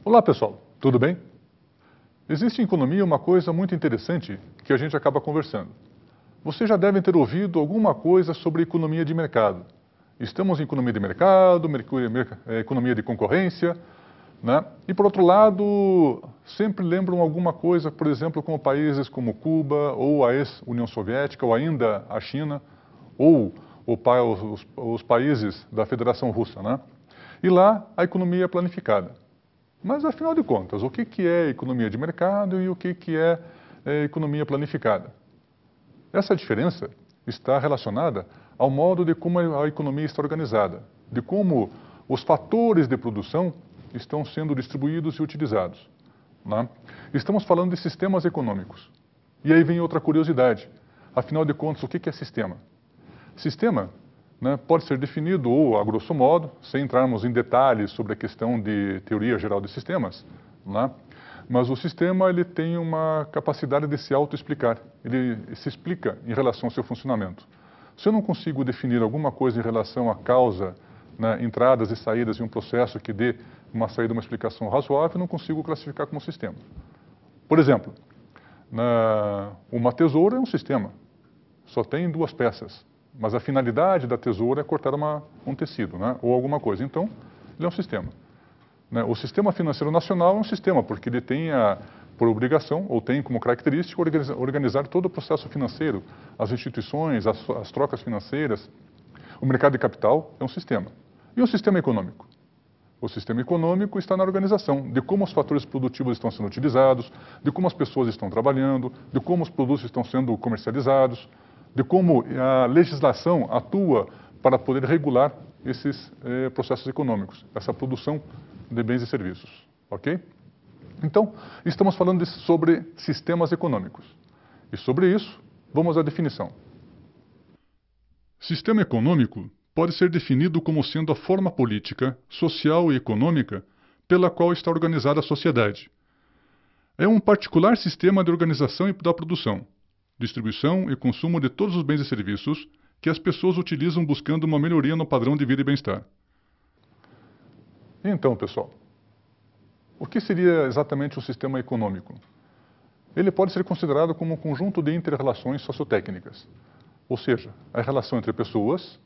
Olá pessoal, tudo bem? Existe em economia uma coisa muito interessante que a gente acaba conversando. Vocês já devem ter ouvido alguma coisa sobre economia de mercado. Estamos em economia de mercado, economia de concorrência, né? E por outro lado, sempre lembram alguma coisa, por exemplo, como países como Cuba, ou a ex-União Soviética, ou ainda a China, ou os países da Federação Russa, né? E lá a economia é planificada. Mas, afinal de contas, o que é economia de mercado e o que é economia planificada? Essa diferença está relacionada ao modo de como a economia está organizada, de como os fatores de produção estão sendo distribuídos e utilizados, né? Estamos falando de sistemas econômicos. E aí vem outra curiosidade. Afinal de contas, o que é sistema? Sistema, né, pode ser definido, ou a grosso modo, sem entrarmos em detalhes sobre a questão de teoria geral de sistemas, né, mas o sistema ele tem uma capacidade de se auto-explicar. Ele se explica em relação ao seu funcionamento. Se eu não consigo definir alguma coisa em relação à causa, né, entradas e saídas em um processo que dê uma saída, uma explicação razoável, eu não consigo classificar como sistema. Por exemplo, uma tesoura é um sistema. Só tem duas peças. Mas a finalidade da tesoura é cortar um tecido, né? Ou alguma coisa. Então, ele é um sistema, né? O sistema financeiro nacional é um sistema, porque ele tem por obrigação, ou tem como característica, organizar todo o processo financeiro, as instituições, as trocas financeiras. O mercado de capital é um sistema. E o sistema econômico? O sistema econômico está na organização, de como os fatores produtivos estão sendo utilizados, de como as pessoas estão trabalhando, de como os produtos estão sendo comercializados, de como a legislação atua para poder regular esses processos econômicos, essa produção de bens e serviços, ok? Então, estamos falando sobre sistemas econômicos. E sobre isso, vamos à definição. Sistema econômico pode ser definido como sendo a forma política, social e econômica pela qual está organizada a sociedade. É um particular sistema de organização da produção, distribuição e consumo de todos os bens e serviços que as pessoas utilizam buscando uma melhoria no padrão de vida e bem-estar. Então, pessoal, o que seria exatamente o sistema econômico? Ele pode ser considerado como um conjunto de inter-relações sociotécnicas, ou seja, a relação entre pessoas,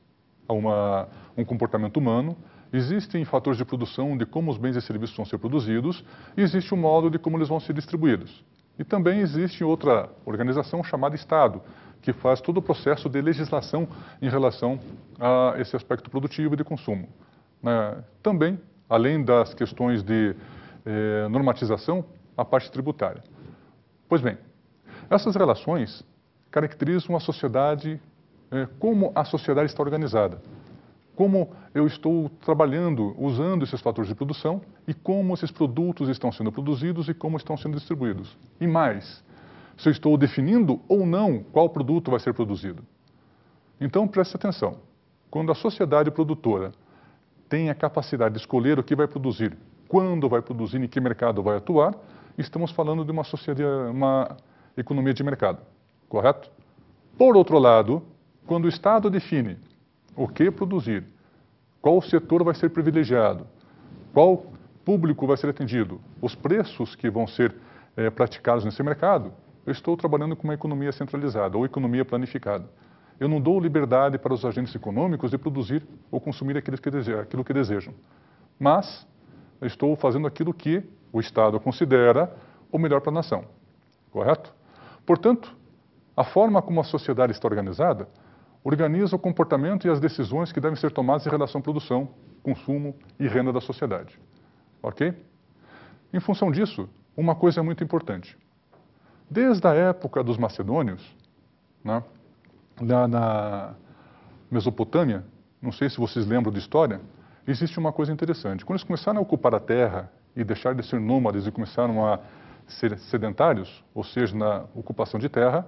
um comportamento humano, existem fatores de produção de como os bens e serviços vão ser produzidos e existe um modo de como eles vão ser distribuídos. E também existe outra organização chamada Estado, que faz todo o processo de legislação em relação a esse aspecto produtivo e de consumo. Também, além das questões de normatização, a parte tributária. Pois bem, essas relações caracterizam a sociedade, como a sociedade está organizada, como eu estou trabalhando, usando esses fatores de produção e como esses produtos estão sendo produzidos e como estão sendo distribuídos. E mais, se eu estou definindo ou não qual produto vai ser produzido. Então, preste atenção. Quando a sociedade produtora tem a capacidade de escolher o que vai produzir, quando vai produzir, em que mercado vai atuar, estamos falando de uma economia de mercado, correto? Por outro lado, quando o Estado define o que produzir, qual setor vai ser privilegiado, qual público vai ser atendido, os preços que vão ser praticados nesse mercado, eu estou trabalhando com uma economia centralizada ou economia planificada. Eu não dou liberdade para os agentes econômicos de produzir ou consumir aquilo que desejam. Mas eu estou fazendo aquilo que o Estado considera o melhor para a nação, correto? Portanto, a forma como a sociedade está organizada organiza o comportamento e as decisões que devem ser tomadas em relação à produção, consumo e renda da sociedade. Ok? Em função disso, uma coisa é muito importante. Desde a época dos macedônios, né, na Mesopotâmia, não sei se vocês lembram de história, existe uma coisa interessante. Quando eles começaram a ocupar a terra e deixar de ser nômades e começaram a ser sedentários, ou seja, na ocupação de terra,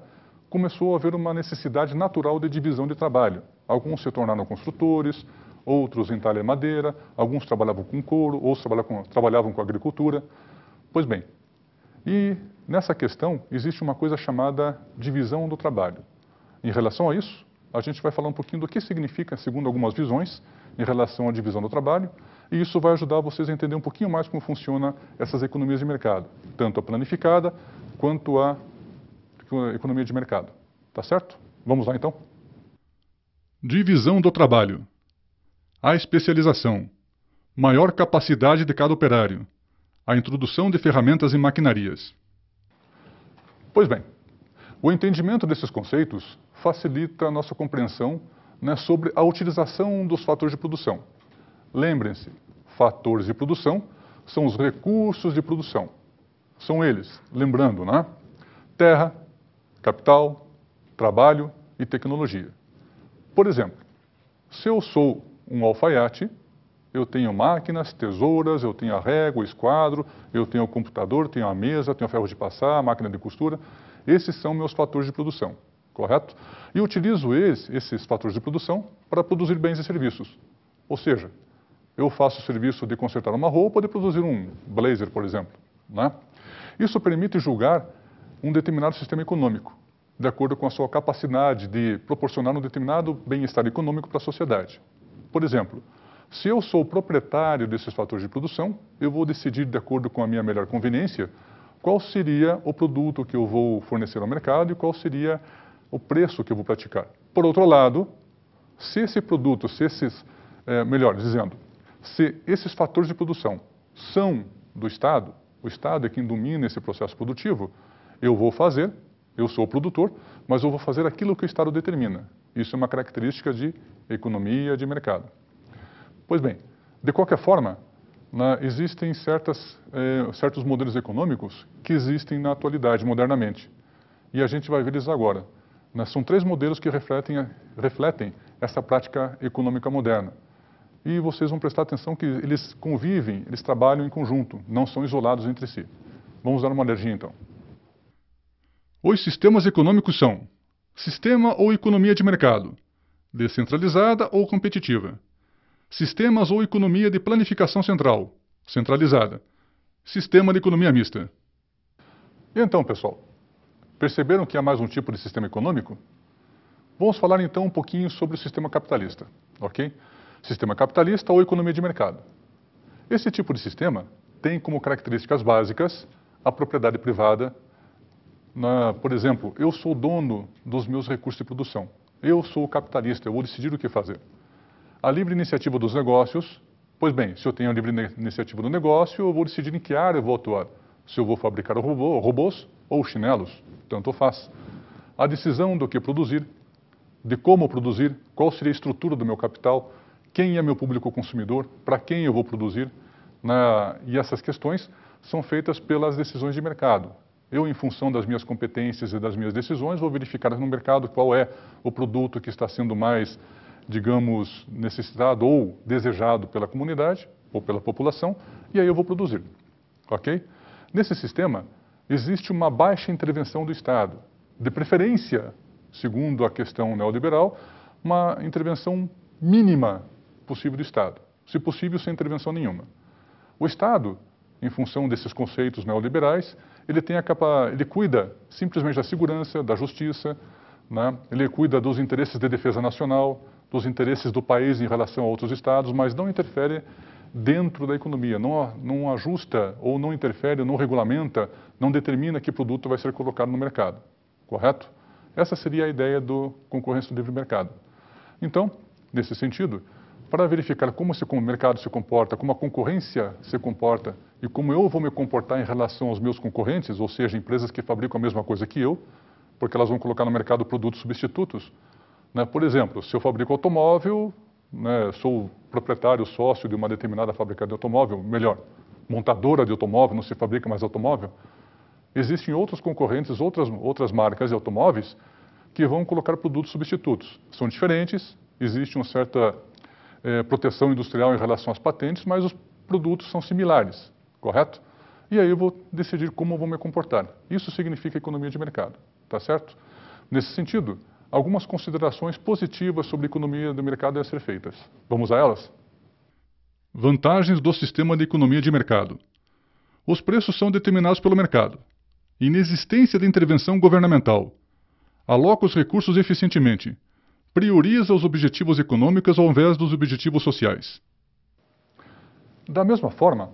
começou a haver uma necessidade natural de divisão de trabalho. Alguns se tornaram construtores, outros em talha e madeira, alguns trabalhavam com couro, outros trabalhavam com agricultura. Pois bem, e nessa questão existe uma coisa chamada divisão do trabalho. Em relação a isso, a gente vai falar um pouquinho do que significa, segundo algumas visões, em relação à divisão do trabalho, E isso vai ajudar vocês a entender um pouquinho mais como funciona essas economias de mercado, tanto a planificada quanto a economia de mercado. Tá certo? Vamos lá então? Divisão do trabalho. A especialização. Maior capacidade de cada operário. A introdução de ferramentas e maquinarias. Pois bem, o entendimento desses conceitos facilita a nossa compreensão, né, sobre a utilização dos fatores de produção. Lembrem-se, fatores de produção são os recursos de produção. São eles, lembrando, né? Terra, capital, trabalho e tecnologia. Por exemplo, se eu sou um alfaiate, eu tenho máquinas, tesouras, eu tenho a régua, o esquadro, eu tenho o computador, tenho a mesa, tenho o ferro de passar, a máquina de costura. Esses são meus fatores de produção, correto? E eu utilizo esses fatores de produção para produzir bens e serviços. Ou seja, eu faço o serviço de consertar uma roupa ou de produzir um blazer, por exemplo, né? Isso permite julgar um determinado sistema econômico, de acordo com a sua capacidade de proporcionar um determinado bem-estar econômico para a sociedade. Por exemplo, se eu sou proprietário desses fatores de produção, eu vou decidir, de acordo com a minha melhor conveniência, qual seria o produto que eu vou fornecer ao mercado e qual seria o preço que eu vou praticar. Por outro lado, se esse produto, melhor dizendo, se esses fatores de produção são do Estado, o Estado é quem domina esse processo produtivo, eu sou o produtor, mas eu vou fazer aquilo que o Estado determina. Isso é uma característica de economia de mercado. Pois bem, de qualquer forma, existem certos modelos econômicos que existem na atualidade, modernamente. E a gente vai ver eles agora. São 3 modelos que refletem essa prática econômica moderna. E vocês vão prestar atenção que eles convivem, eles trabalham em conjunto, não são isolados entre si. Vamos dar uma olhadinha então. Os sistemas econômicos são: sistema ou economia de mercado, descentralizada ou competitiva. Sistemas ou economia de planificação central, centralizada. Sistema de economia mista. E então, pessoal, perceberam que há mais um tipo de sistema econômico? Vamos falar então um pouquinho sobre o sistema capitalista, ok? Sistema capitalista ou economia de mercado. Esse tipo de sistema tem como características básicas a propriedade privada. Por exemplo, eu sou dono dos meus recursos de produção. Eu sou o capitalista, eu vou decidir o que fazer. A livre iniciativa dos negócios, pois bem, se eu tenho a livre iniciativa do negócio, eu vou decidir em que área eu vou atuar. Se eu vou fabricar robôs ou chinelos, tanto faz. A decisão do que produzir, de como produzir, qual seria a estrutura do meu capital, quem é meu público consumidor, para quem eu vou produzir, e essas questões são feitas pelas decisões de mercado. Eu, em função das minhas competências e das minhas decisões, vou verificar no mercado qual é o produto que está sendo mais, digamos, necessitado ou desejado pela comunidade ou pela população, e aí eu vou produzir, ok? Nesse sistema, existe uma baixa intervenção do Estado, de preferência, segundo a questão neoliberal, uma intervenção mínima possível do Estado, se possível sem intervenção nenhuma. O Estado, em função desses conceitos neoliberais, ele cuida simplesmente da segurança, da justiça, né? Ele cuida dos interesses de defesa nacional, dos interesses do país em relação a outros estados, mas não interfere dentro da economia, não ajusta ou não interfere, não regulamenta, não determina que produto vai ser colocado no mercado, correto? Essa seria a ideia do concorrência do livre mercado. Então, nesse sentido, para verificar como o mercado se comporta, como a concorrência se comporta e como eu vou me comportar em relação aos meus concorrentes, ou seja, empresas que fabricam a mesma coisa que eu, porque elas vão colocar no mercado produtos substitutos. Por exemplo, se eu fabrico automóvel, sou proprietário, sócio de uma determinada fábrica de automóvel, melhor, montadora de automóvel, não se fabrica mais automóvel, existem outros concorrentes, outras marcas de automóveis que vão colocar produtos substitutos. São diferentes, existe uma certa proteção industrial em relação às patentes, mas os produtos são similares, correto? E aí eu vou decidir como eu vou me comportar. Isso significa economia de mercado, tá certo? Nesse sentido, algumas considerações positivas sobre a economia do mercado devem ser feitas. Vamos a elas? Vantagens do sistema de economia de mercado. Os preços são determinados pelo mercado. Inexistência de intervenção governamental. Aloca os recursos eficientemente. Prioriza os objetivos econômicos ao invés dos objetivos sociais. Da mesma forma,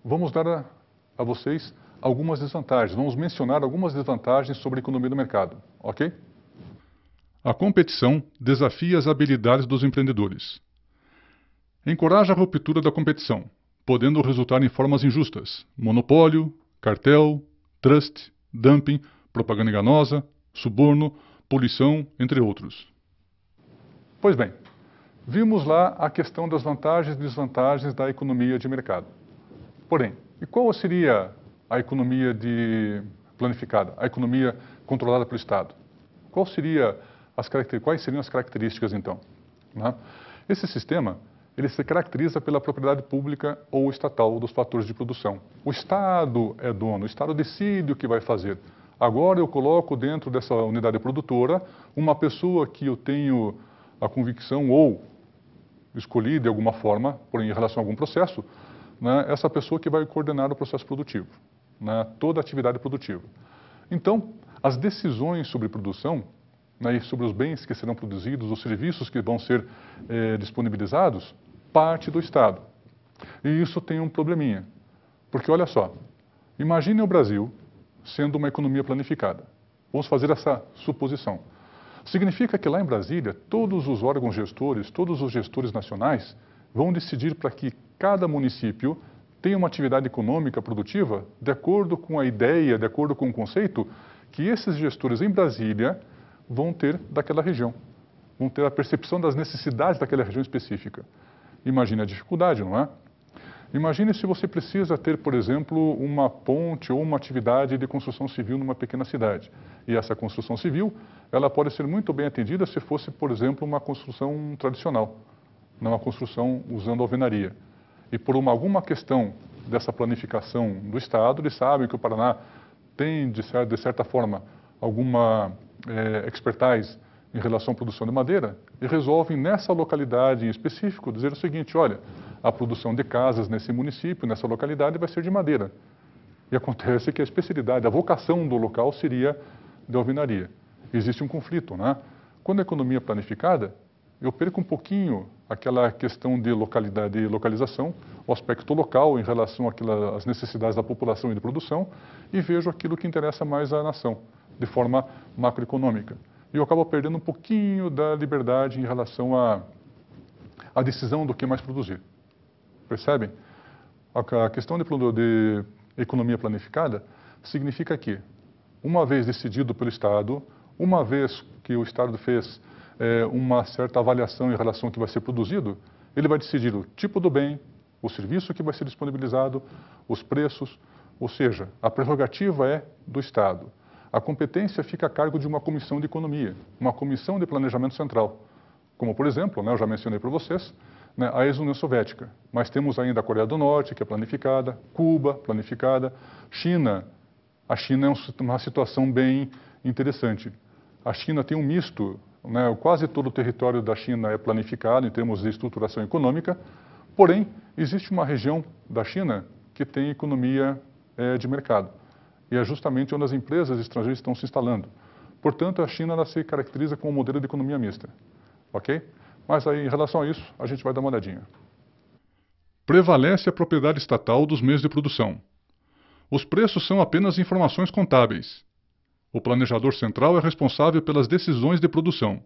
vamos dar a vocês algumas desvantagens. Vamos mencionar algumas desvantagens sobre a economia do mercado, ok? A competição desafia as habilidades dos empreendedores. Encoraja a ruptura da competição, podendo resultar em formas injustas, monopólio, cartel, trust, dumping, propaganda enganosa, suborno, poluição, entre outros. Pois bem, vimos lá a questão das vantagens e desvantagens da economia de mercado. Porém, e qual seria a economia planificada, a economia controlada pelo Estado? Quais seriam as características, então? Esse sistema ele se caracteriza pela propriedade pública ou estatal dos fatores de produção. O Estado é dono, o Estado decide o que vai fazer. Agora eu coloco dentro dessa unidade produtora uma pessoa que eu tenho a convicção ou escolhi de alguma forma, porém em relação a algum processo, essa pessoa que vai coordenar o processo produtivo, toda a atividade produtiva. Então, as decisões sobre produção, e sobre os bens que serão produzidos, os serviços que vão ser disponibilizados, parte do Estado. E isso tem um probleminha, porque olha só, imagine o Brasil sendo uma economia planificada. Vamos fazer essa suposição. Significa que lá em Brasília, todos os órgãos gestores, todos os gestores nacionais vão decidir para que cada município tenha uma atividade econômica produtiva de acordo com a ideia, de acordo com o conceito que esses gestores em Brasília vão ter daquela região. Vão ter a percepção das necessidades daquela região específica. Imagine a dificuldade, não é? Imagine se você precisa ter, por exemplo, uma ponte ou uma atividade de construção civil numa pequena cidade. E essa construção civil, ela pode ser muito bem atendida se fosse, por exemplo, uma construção tradicional, não uma construção usando alvenaria. E por alguma questão dessa planificação do Estado, eles sabem que o Paraná tem, de certa forma, alguma expertise em relação à produção de madeira, e resolvem nessa localidade em específico dizer o seguinte, olha, a produção de casas nesse município, nessa localidade, vai ser de madeira. E acontece que a especialidade, a vocação do local seria de alvenaria. Existe um conflito, né? Quando a economia é planificada, eu perco um pouquinho aquela questão de localidade e localização, o aspecto local em relação às necessidades da população e de produção, e vejo aquilo que interessa mais à nação, de forma macroeconômica. E eu acabo perdendo um pouquinho da liberdade em relação à decisão do que mais produzir. Percebem? A questão de economia planificada significa que, uma vez decidido pelo Estado, uma vez que o Estado fez uma certa avaliação em relação ao que vai ser produzido, ele vai decidir o tipo do bem, o serviço que vai ser disponibilizado, os preços, ou seja, a prerrogativa é do Estado. A competência fica a cargo de uma comissão de economia, uma comissão de planejamento central. Como, por exemplo, eu já mencionei para vocês, a ex-União Soviética. Mas temos ainda a Coreia do Norte, que é planificada, Cuba, planificada, China. A China é uma situação bem interessante. A China tem um misto, quase todo o território da China é planificado em termos de estruturação econômica, porém, existe uma região da China que tem economia de mercado. E é justamente onde as empresas estrangeiras estão se instalando. Portanto, a China ela se caracteriza como um modelo de economia mista. Ok? Mas aí, em relação a isso, a gente vai dar uma olhadinha. Prevalece a propriedade estatal dos meios de produção. Os preços são apenas informações contábeis. O planejador central é responsável pelas decisões de produção.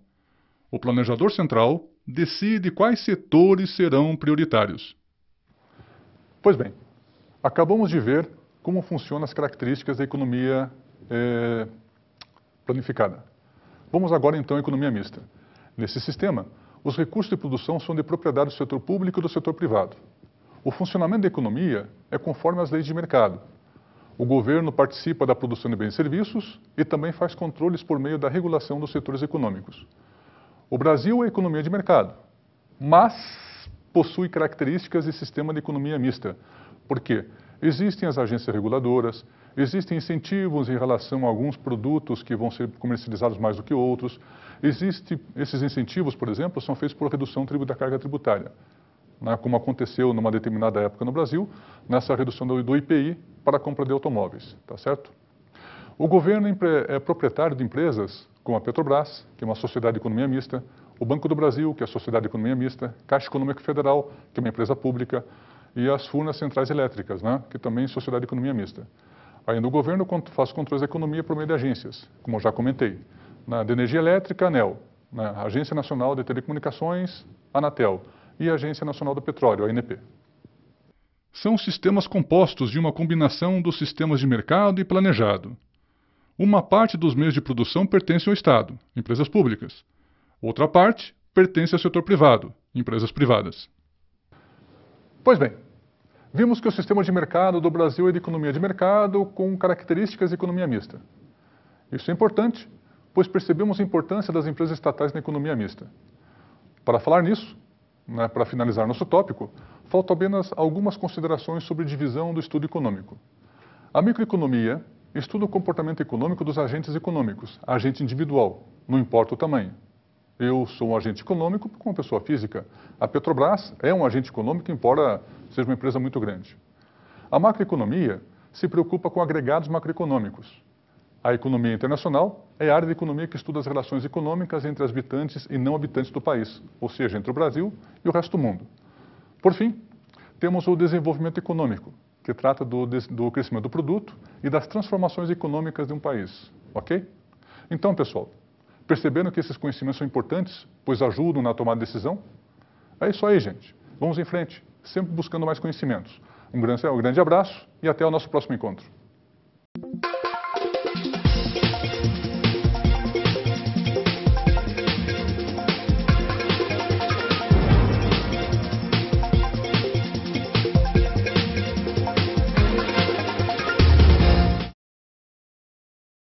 O planejador central decide quais setores serão prioritários. Pois bem, acabamos de ver como funcionam as características da economia planificada. Vamos agora então à economia mista. Nesse sistema, os recursos de produção são de propriedade do setor público e do setor privado. O funcionamento da economia é conforme as leis de mercado. O governo participa da produção de bens e serviços e também faz controles por meio da regulação dos setores econômicos. O Brasil é economia de mercado, mas possui características de sistema de economia mista. Por quê? Existem as agências reguladoras, existem incentivos em relação a alguns produtos que vão ser comercializados mais do que outros. Esses incentivos, por exemplo, são feitos por redução da carga tributária, como aconteceu numa determinada época no Brasil, nessa redução do IPI para a compra de automóveis, tá certo? O governo é proprietário de empresas como a Petrobras, que é uma sociedade de economia mista, o Banco do Brasil, que é a sociedade de economia mista, Caixa Econômica Federal, que é uma empresa pública, e as Furnas Centrais Elétricas, né, que também é sociedade de economia mista. Ainda o governo faz controles da economia por meio de agências, como eu já comentei. Na de energia elétrica, ANEEL, né, Agência Nacional de Telecomunicações, Anatel, e a Agência Nacional do Petróleo, ANP. São sistemas compostos de uma combinação dos sistemas de mercado e planejado. Uma parte dos meios de produção pertence ao Estado, empresas públicas. Outra parte pertence ao setor privado, empresas privadas. Pois bem, vimos que o sistema de mercado do Brasil é de economia de mercado com características de economia mista. Isso é importante, pois percebemos a importância das empresas estatais na economia mista. Para falar nisso, né, para finalizar nosso tópico, faltam apenas algumas considerações sobre divisão do estudo econômico. A microeconomia estuda o comportamento econômico dos agentes econômicos, agente individual, não importa o tamanho. Eu sou um agente econômico como pessoa física. A Petrobras é um agente econômico, embora seja uma empresa muito grande. A macroeconomia se preocupa com agregados macroeconômicos. A economia internacional é a área de economia que estuda as relações econômicas entre os habitantes e não habitantes do país, ou seja, entre o Brasil e o resto do mundo. Por fim, temos o desenvolvimento econômico, que trata do crescimento do produto e das transformações econômicas de um país. Ok? Então, pessoal, perceberam que esses conhecimentos são importantes, pois ajudam na tomada de decisão? É isso aí, gente. Vamos em frente, sempre buscando mais conhecimentos. Um grande abraço e até o nosso próximo encontro.